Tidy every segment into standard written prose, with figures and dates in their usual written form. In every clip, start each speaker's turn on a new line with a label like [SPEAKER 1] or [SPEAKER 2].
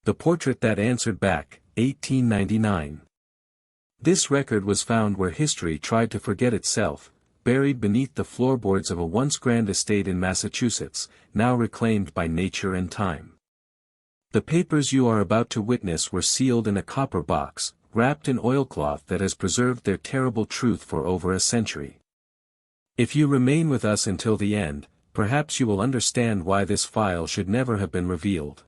[SPEAKER 1] The Portrait That Answered Back, 1899. This record was found where history tried to forget itself, buried beneath the floorboards of a once grand estate in Massachusetts, now reclaimed by nature and time. The papers you are about to witness were sealed in a copper box, wrapped in oilcloth that has preserved their terrible truth for over a century. If you remain with us until the end, perhaps you will understand why this file should never have been revealed.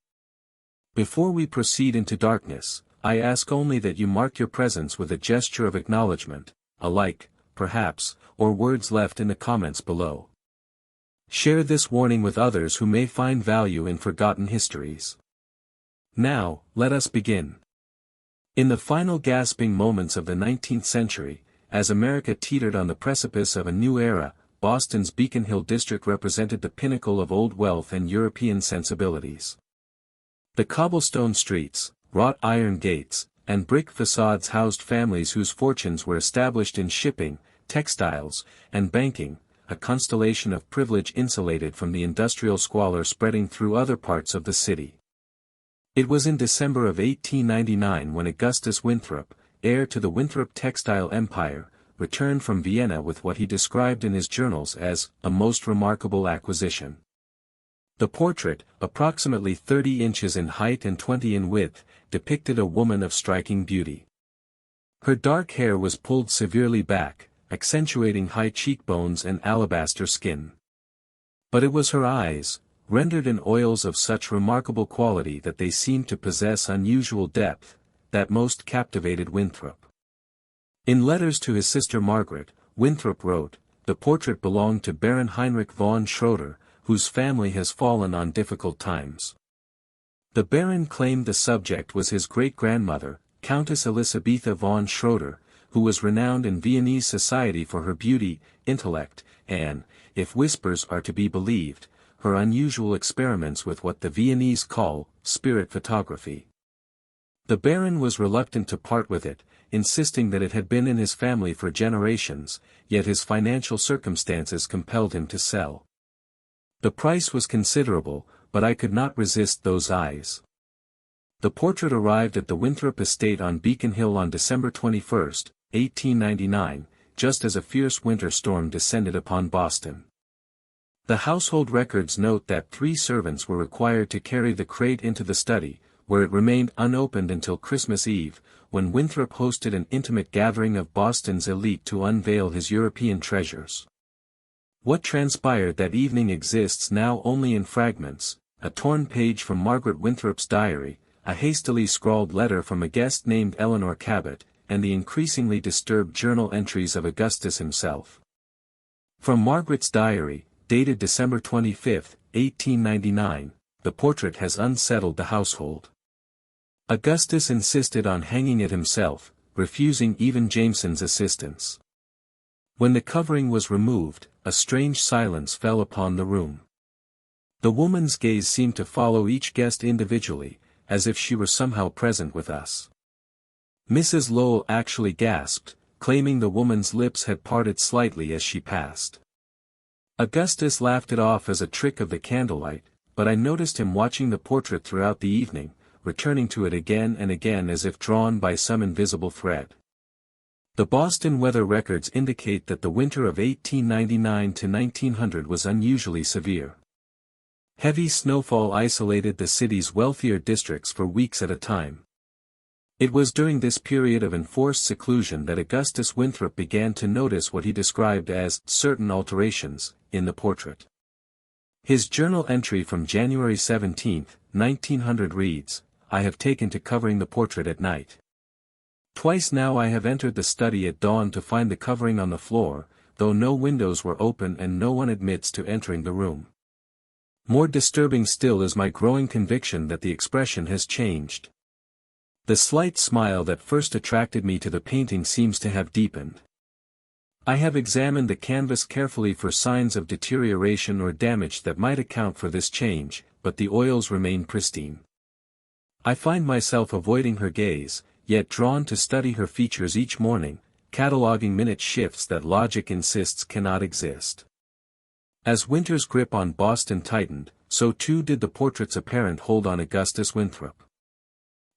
[SPEAKER 1] Before we proceed into darkness, I ask only that you mark your presence with a gesture of acknowledgement, a like, perhaps, or words left in the comments below. Share this warning with others who may find value in forgotten histories. Now, let us begin. In the final gasping moments of the 19th century, as America teetered on the precipice of a new era, Boston's Beacon Hill district represented the pinnacle of old wealth and European sensibilities. The cobblestone streets, wrought iron gates, and brick facades housed families whose fortunes were established in shipping, textiles, and banking, a constellation of privilege insulated from the industrial squalor spreading through other parts of the city. It was in December of 1899 when Augustus Winthrop, heir to the Winthrop textile empire, returned from Vienna with what he described in his journals as a most remarkable acquisition. The portrait, approximately 30 inches in height and 20 in width, depicted a woman of striking beauty. Her dark hair was pulled severely back, accentuating high cheekbones and alabaster skin. But it was her eyes, rendered in oils of such remarkable quality that they seemed to possess unusual depth, that most captivated Winthrop. In letters to his sister Margaret, Winthrop wrote, "The portrait belonged to Baron Heinrich von Schroeder, whose family has fallen on difficult times." The Baron claimed the subject was his great-grandmother, Countess Elisabetha von Schroeder, who was renowned in Viennese society for her beauty, intellect, and, if whispers are to be believed, her unusual experiments with what the Viennese call spirit photography. The Baron was reluctant to part with it, insisting that it had been in his family for generations, yet his financial circumstances compelled him to sell. The price was considerable, but I could not resist those eyes. The portrait arrived at the Winthrop estate on Beacon Hill on December 21, 1899, just as a fierce winter storm descended upon Boston. The household records note that 3 servants were required to carry the crate into the study, where it remained unopened until Christmas Eve, when Winthrop hosted an intimate gathering of Boston's elite to unveil his European treasures. What transpired that evening exists now only in fragments, a torn page from Margaret Winthrop's diary, a hastily scrawled letter from a guest named Eleanor Cabot, and the increasingly disturbed journal entries of Augustus himself. From Margaret's diary, dated December 25, 1899, the portrait has unsettled the household. Augustus insisted on hanging it himself, refusing even Jameson's assistance. When the covering was removed, a strange silence fell upon the room. The woman's gaze seemed to follow each guest individually, as if she were somehow present with us. Mrs. Lowell actually gasped, claiming the woman's lips had parted slightly as she passed. Augustus laughed it off as a trick of the candlelight, but I noticed him watching the portrait throughout the evening, returning to it again and again as if drawn by some invisible thread. The Boston weather records indicate that the winter of 1899 to 1900 was unusually severe. Heavy snowfall isolated the city's wealthier districts for weeks at a time. It was during this period of enforced seclusion that Augustus Winthrop began to notice what he described as certain alterations in the portrait. His journal entry from January 17, 1900 reads, "I have taken to covering the portrait at night. Twice now I have entered the study at dawn to find the covering on the floor, though no windows were open and no one admits to entering the room. More disturbing still is my growing conviction that the expression has changed. The slight smile that first attracted me to the painting seems to have deepened. I have examined the canvas carefully for signs of deterioration or damage that might account for this change, but the oils remain pristine. I find myself avoiding her gaze, yet drawn to study her features each morning, cataloguing minute shifts that logic insists cannot exist." As winter's grip on Boston tightened, so too did the portrait's apparent hold on Augustus Winthrop.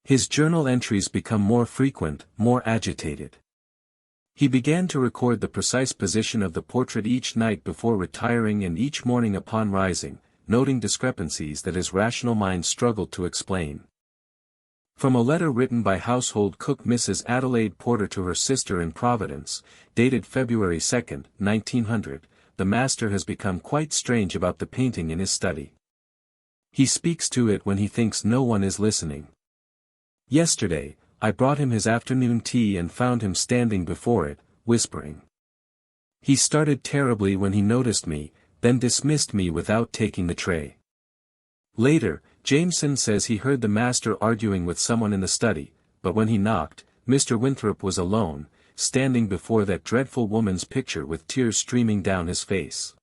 [SPEAKER 1] His journal entries become more frequent, more agitated. He began to record the precise position of the portrait each night before retiring and each morning upon rising, noting discrepancies that his rational mind struggled to explain. From a letter written by household cook Mrs. Adelaide Porter to her sister in Providence, dated February 2, 1900, the master has become quite strange about the painting in his study. He speaks to it when he thinks no one is listening. Yesterday, I brought him his afternoon tea and found him standing before it, whispering. He started terribly when he noticed me, then dismissed me without taking the tray. Later, Jameson says he heard the master arguing with someone in the study, but when he knocked, Mr. Winthrop was alone, standing before that dreadful woman's picture with tears streaming down his face.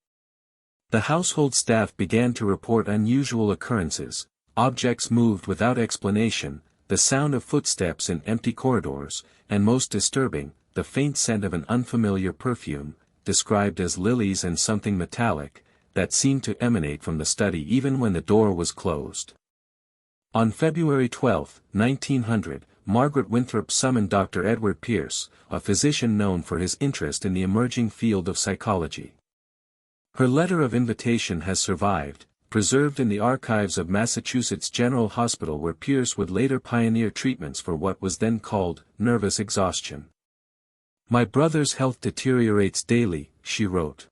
[SPEAKER 1] The household staff began to report unusual occurrences, objects moved without explanation, the sound of footsteps in empty corridors, and most disturbing, the faint scent of an unfamiliar perfume, described as lilies and something metallic, that seemed to emanate from the study even when the door was closed. On February 12, 1900, Margaret Winthrop summoned Dr. Edward Pierce, a physician known for his interest in the emerging field of psychology. Her letter of invitation has survived, preserved in the archives of Massachusetts General Hospital, where Pierce would later pioneer treatments for what was then called nervous exhaustion. My brother's health deteriorates daily, she wrote.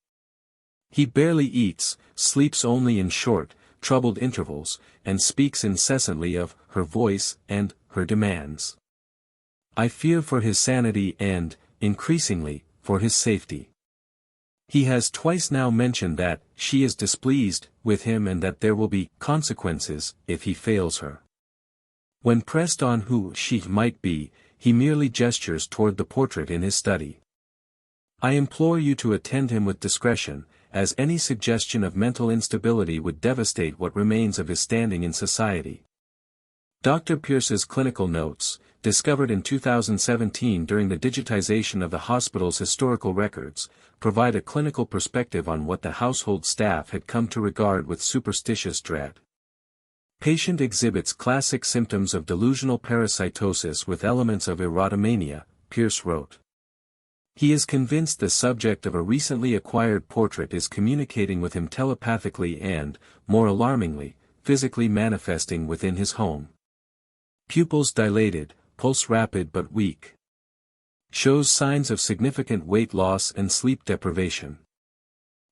[SPEAKER 1] He barely eats, sleeps only in short, troubled intervals, and speaks incessantly of her voice and her demands. I fear for his sanity and, increasingly, for his safety. He has twice now mentioned that she is displeased with him and that there will be consequences if he fails her. When pressed on who she might be, he merely gestures toward the portrait in his study. I implore you to attend him with discretion, as any suggestion of mental instability would devastate what remains of his standing in society. Dr. Pierce's clinical notes, discovered in 2017 during the digitization of the hospital's historical records, provide a clinical perspective on what the household staff had come to regard with superstitious dread. Patient exhibits classic symptoms of delusional parasitosis with elements of erotomania, Pierce wrote. He is convinced the subject of a recently acquired portrait is communicating with him telepathically and, more alarmingly, physically manifesting within his home. Pupils dilated, pulse rapid but weak. Shows signs of significant weight loss and sleep deprivation.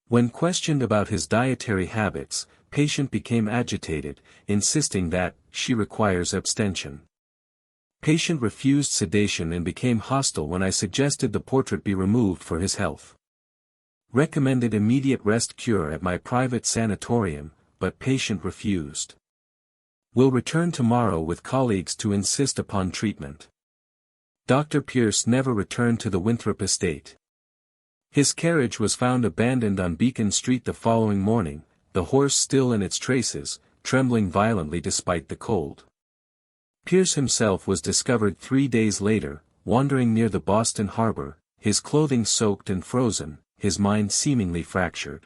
[SPEAKER 1] When questioned about his dietary habits, patient became agitated, insisting that she requires abstention. Patient refused sedation and became hostile when I suggested the portrait be removed for his health. Recommended immediate rest cure at my private sanatorium, but patient refused. Will return tomorrow with colleagues to insist upon treatment. Dr. Pierce never returned to the Winthrop estate. His carriage was found abandoned on Beacon Street the following morning, the horse still in its traces, trembling violently despite the cold. Pierce himself was discovered 3 days later, wandering near the Boston harbor, his clothing soaked and frozen, his mind seemingly fractured.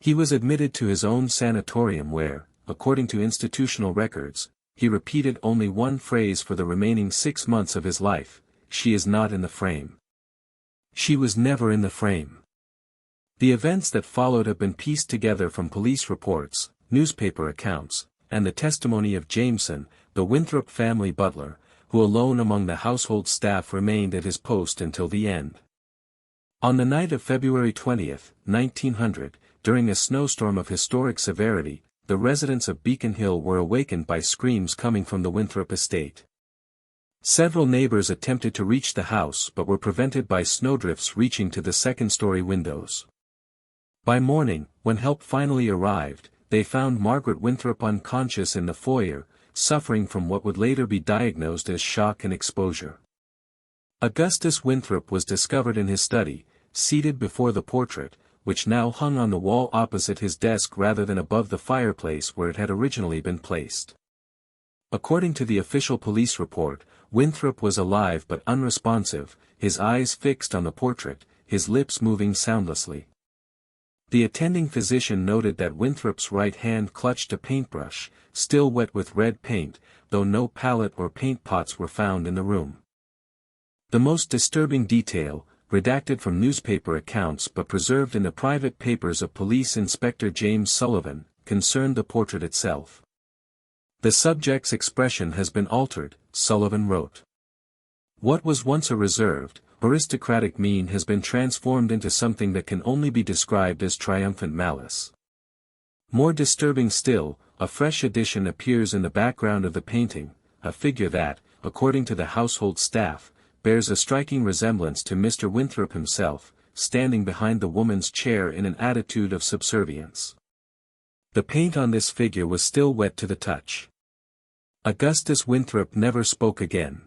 [SPEAKER 1] He was admitted to his own sanatorium where, according to institutional records, he repeated only one phrase for the remaining 6 months of his life: she is not in the frame. She was never in the frame. The events that followed have been pieced together from police reports, newspaper accounts, and the testimony of Jameson, the Winthrop family butler, who alone among the household staff remained at his post until the end. On the night of February 20, 1900, during a snowstorm of historic severity, the residents of Beacon Hill were awakened by screams coming from the Winthrop estate. Several neighbors attempted to reach the house but were prevented by snowdrifts reaching to the second-story windows. By morning, when help finally arrived, they found Margaret Winthrop unconscious in the foyer, suffering from what would later be diagnosed as shock and exposure. Augustus Winthrop was discovered in his study, seated before the portrait, which now hung on the wall opposite his desk rather than above the fireplace where it had originally been placed. According to the official police report, Winthrop was alive but unresponsive, his eyes fixed on the portrait, his lips moving soundlessly. The attending physician noted that Winthrop's right hand clutched a paintbrush, still wet with red paint, though no palette or paint pots were found in the room. The most disturbing detail, redacted from newspaper accounts but preserved in the private papers of Police Inspector James Sullivan, concerned the portrait itself. The subject's expression has been altered, Sullivan wrote. What was once a reserved, aristocratic mien has been transformed into something that can only be described as triumphant malice. More disturbing still, a fresh addition appears in the background of the painting, a figure that, according to the household staff, bears a striking resemblance to Mr. Winthrop himself, standing behind the woman's chair in an attitude of subservience. The paint on this figure was still wet to the touch. Augustus Winthrop never spoke again.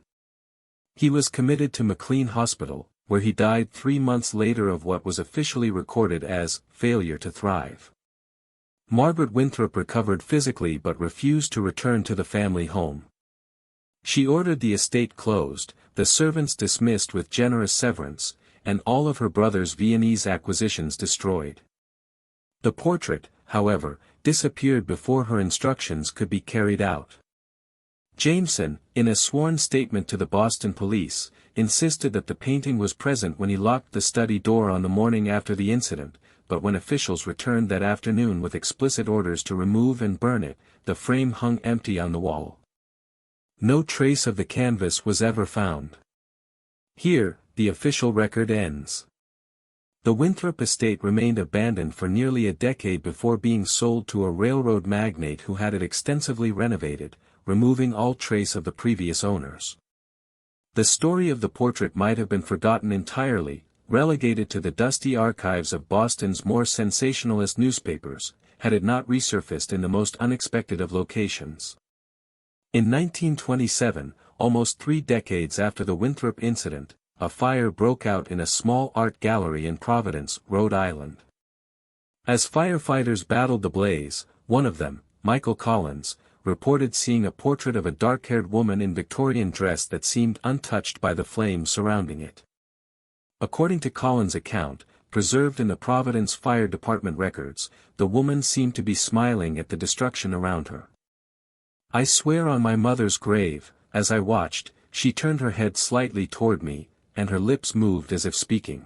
[SPEAKER 1] He was committed to McLean Hospital, where he died 3 months later of what was officially recorded as failure to thrive. Margaret Winthrop recovered physically but refused to return to the family home. She ordered the estate closed, the servants dismissed with generous severance, and all of her brother's Viennese acquisitions destroyed. The portrait, however, disappeared before her instructions could be carried out. Jameson, in a sworn statement to the Boston police, insisted that the painting was present when he locked the study door on the morning after the incident, but when officials returned that afternoon with explicit orders to remove and burn it, the frame hung empty on the wall. No trace of the canvas was ever found. Here, the official record ends. The Winthrop estate remained abandoned for nearly a decade before being sold to a railroad magnate who had it extensively renovated, removing all trace of the previous owners. The story of the portrait might have been forgotten entirely, relegated to the dusty archives of Boston's more sensationalist newspapers, had it not resurfaced in the most unexpected of locations. In 1927, almost 3 decades after the Winthrop incident, a fire broke out in a small art gallery in Providence, Rhode Island. As firefighters battled the blaze, one of them, Michael Collins, reported seeing a portrait of a dark-haired woman in Victorian dress that seemed untouched by the flames surrounding it. According to Collins' account, preserved in the Providence Fire Department records, the woman seemed to be smiling at the destruction around her. I swear on my mother's grave, as I watched, she turned her head slightly toward me, and her lips moved as if speaking.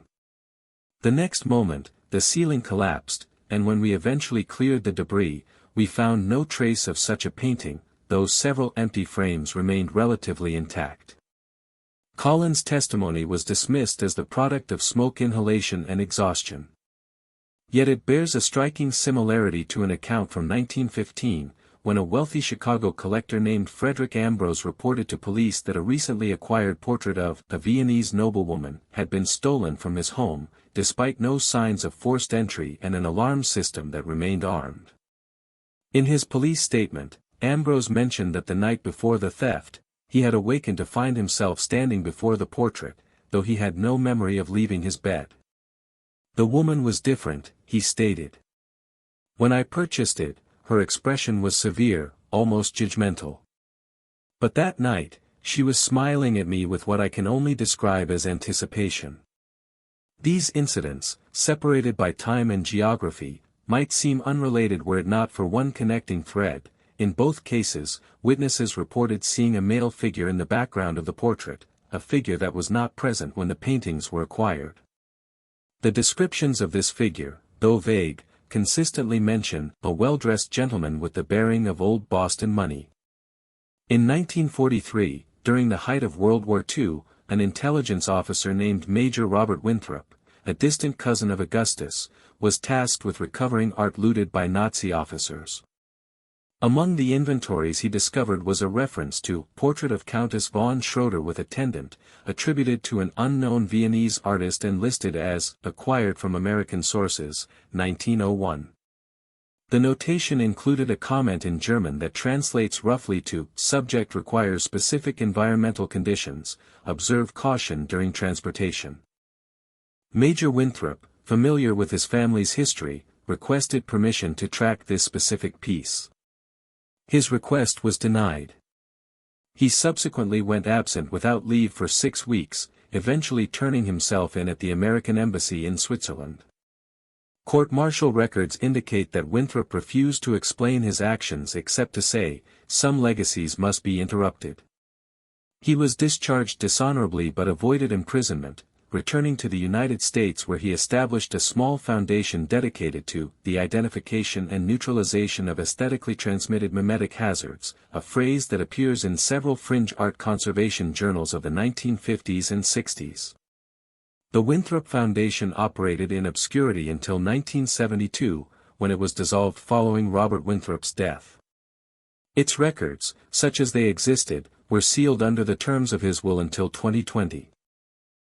[SPEAKER 1] The next moment, the ceiling collapsed, and when we eventually cleared the debris, we found no trace of such a painting, though several empty frames remained relatively intact. Collins' testimony was dismissed as the product of smoke inhalation and exhaustion. Yet it bears a striking similarity to an account from 1915, when a wealthy Chicago collector named Frederick Ambrose reported to police that a recently acquired portrait of a Viennese noblewoman had been stolen from his home, despite no signs of forced entry and an alarm system that remained armed. In his police statement, Ambrose mentioned that the night before the theft, he had awakened to find himself standing before the portrait, though he had no memory of leaving his bed. The woman was different, he stated. When I purchased it, her expression was severe, almost judgmental. But that night, she was smiling at me with what I can only describe as anticipation. These incidents, separated by time and geography, might seem unrelated were it not for one connecting thread. In both cases, witnesses reported seeing a male figure in the background of the portrait, a figure that was not present when the paintings were acquired. The descriptions of this figure, though vague, consistently mention a well-dressed gentleman with the bearing of old Boston money. In 1943, during the height of World War II, an intelligence officer named Major Robert Winthrop, a distant cousin of Augustus, was tasked with recovering art looted by Nazi officers. Among the inventories he discovered was a reference to Portrait of Countess von Schroeder with attendant, attributed to an unknown Viennese artist and listed as acquired from American sources, 1901. The notation included a comment in German that translates roughly to subject requires specific environmental conditions, observe caution during transportation. Major Winthrop, familiar with his family's history, requested permission to track this specific piece. His request was denied. He subsequently went absent without leave for 6 weeks, eventually turning himself in at the American Embassy in Switzerland. Court-martial records indicate that Winthrop refused to explain his actions except to say, "Some legacies must be interrupted." He was discharged dishonorably but avoided imprisonment, returning to the United States where he established a small foundation dedicated to the identification and neutralization of aesthetically transmitted mimetic hazards, a phrase that appears in several fringe art conservation journals of the 1950s and 60s. The Winthrop Foundation operated in obscurity until 1972, when it was dissolved following Robert Winthrop's death. Its records, such as they existed, were sealed under the terms of his will until 2020.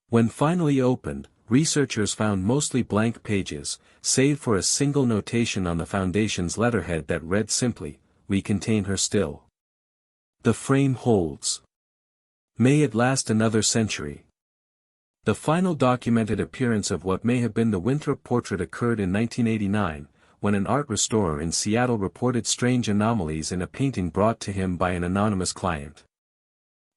[SPEAKER 1] When finally opened, researchers found mostly blank pages, save for a single notation on the Foundation's letterhead that read simply, "We contain her still. The frame holds. May it last another century." The final documented appearance of what may have been the Winthrop portrait occurred in 1989, when an art restorer in Seattle reported strange anomalies in a painting brought to him by an anonymous client.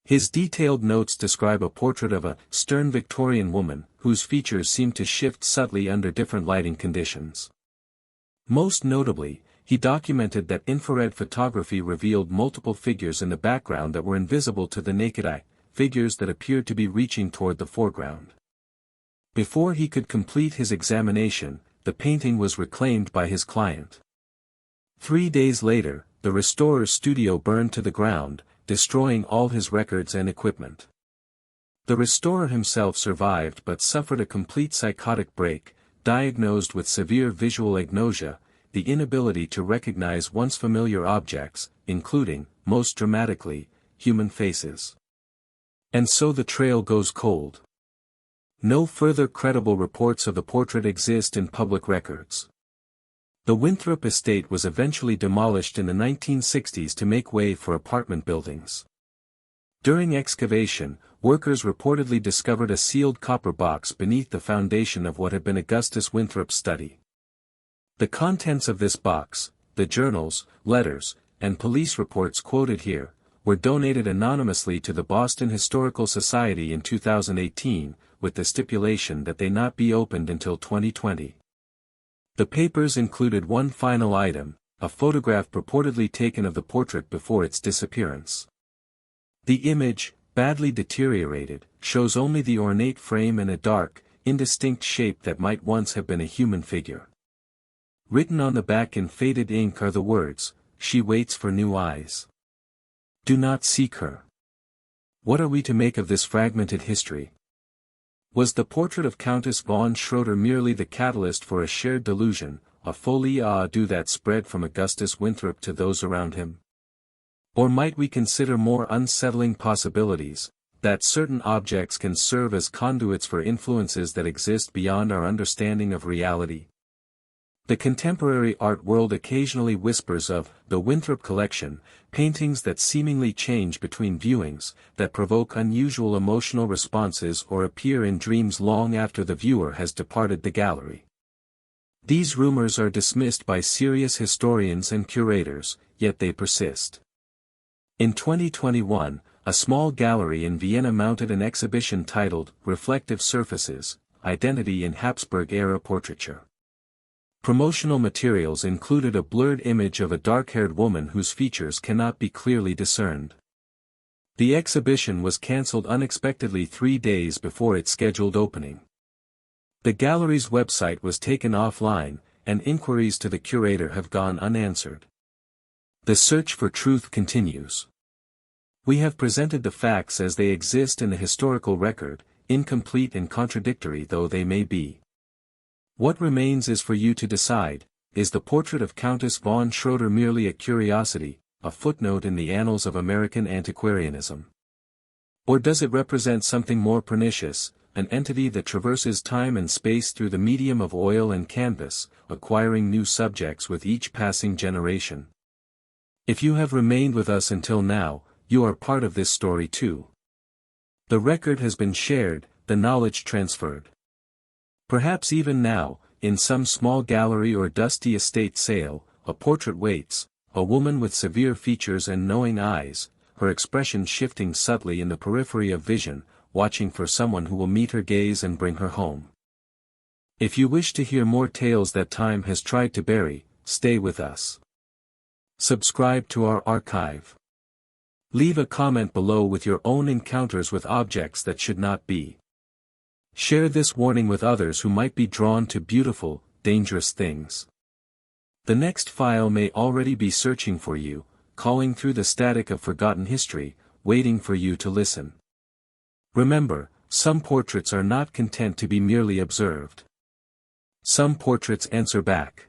[SPEAKER 1] His detailed notes describe a portrait of a stern Victorian woman, whose features seemed to shift subtly under different lighting conditions. Most notably, he documented that infrared photography revealed multiple figures in the background that were invisible to the naked eye, figures that appeared to be reaching toward the foreground. Before he could complete his examination, the painting was reclaimed by his client. 3 days later, the restorer's studio burned to the ground, destroying all his records and equipment. The restorer himself survived but suffered a complete psychotic break, diagnosed with severe visual agnosia, the inability to recognize once familiar objects, including, most dramatically, human faces. And so the trail goes cold. No further credible reports of the portrait exist in public records. The Winthrop estate was eventually demolished in the 1960s to make way for apartment buildings. During excavation, workers reportedly discovered a sealed copper box beneath the foundation of what had been Augustus Winthrop's study. The contents of this box, the journals, letters, and police reports quoted here, were donated anonymously to the Boston Historical Society in 2018, with the stipulation that they not be opened until 2020. The papers included one final item, a photograph purportedly taken of the portrait before its disappearance. The image, badly deteriorated, shows only the ornate frame and a dark, indistinct shape that might once have been a human figure. Written on the back in faded ink are the words, "She waits for new eyes. Do not seek her." What are we to make of this fragmented history? Was the portrait of Countess von Schroeder merely the catalyst for a shared delusion, a folie à deux that spread from Augustus Winthrop to those around him? Or might we consider more unsettling possibilities, that certain objects can serve as conduits for influences that exist beyond our understanding of reality? The contemporary art world occasionally whispers of the Winthrop collection, paintings that seemingly change between viewings, that provoke unusual emotional responses or appear in dreams long after the viewer has departed the gallery. These rumors are dismissed by serious historians and curators, yet they persist. In 2021, a small gallery in Vienna mounted an exhibition titled "Reflective Surfaces: Identity in Habsburg-Era Portraiture." Promotional materials included a blurred image of a dark-haired woman whose features cannot be clearly discerned. The exhibition was cancelled unexpectedly 3 days before its scheduled opening. The gallery's website was taken offline, and inquiries to the curator have gone unanswered. The search for truth continues. We have presented the facts as they exist in the historical record, incomplete and contradictory though they may be. What remains is for you to decide: is the portrait of Countess von Schroeder merely a curiosity, a footnote in the annals of American antiquarianism? Or does it represent something more pernicious, an entity that traverses time and space through the medium of oil and canvas, acquiring new subjects with each passing generation? If you have remained with us until now, you are part of this story too. The record has been shared, the knowledge transferred. Perhaps even now, in some small gallery or dusty estate sale, a portrait waits, a woman with severe features and knowing eyes, her expression shifting subtly in the periphery of vision, watching for someone who will meet her gaze and bring her home. If you wish to hear more tales that time has tried to bury, stay with us. Subscribe to our archive. Leave a comment below with your own encounters with objects that should not be. Share this warning with others who might be drawn to beautiful, dangerous things. The next file may already be searching for you, calling through the static of forgotten history, waiting for you to listen. Remember, some portraits are not content to be merely observed. Some portraits answer back.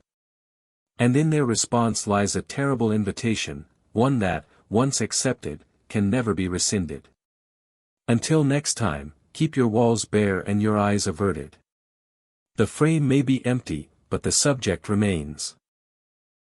[SPEAKER 1] And in their response lies a terrible invitation, one that, once accepted, can never be rescinded. Until next time, keep your walls bare and your eyes averted. The frame may be empty, but the subject remains.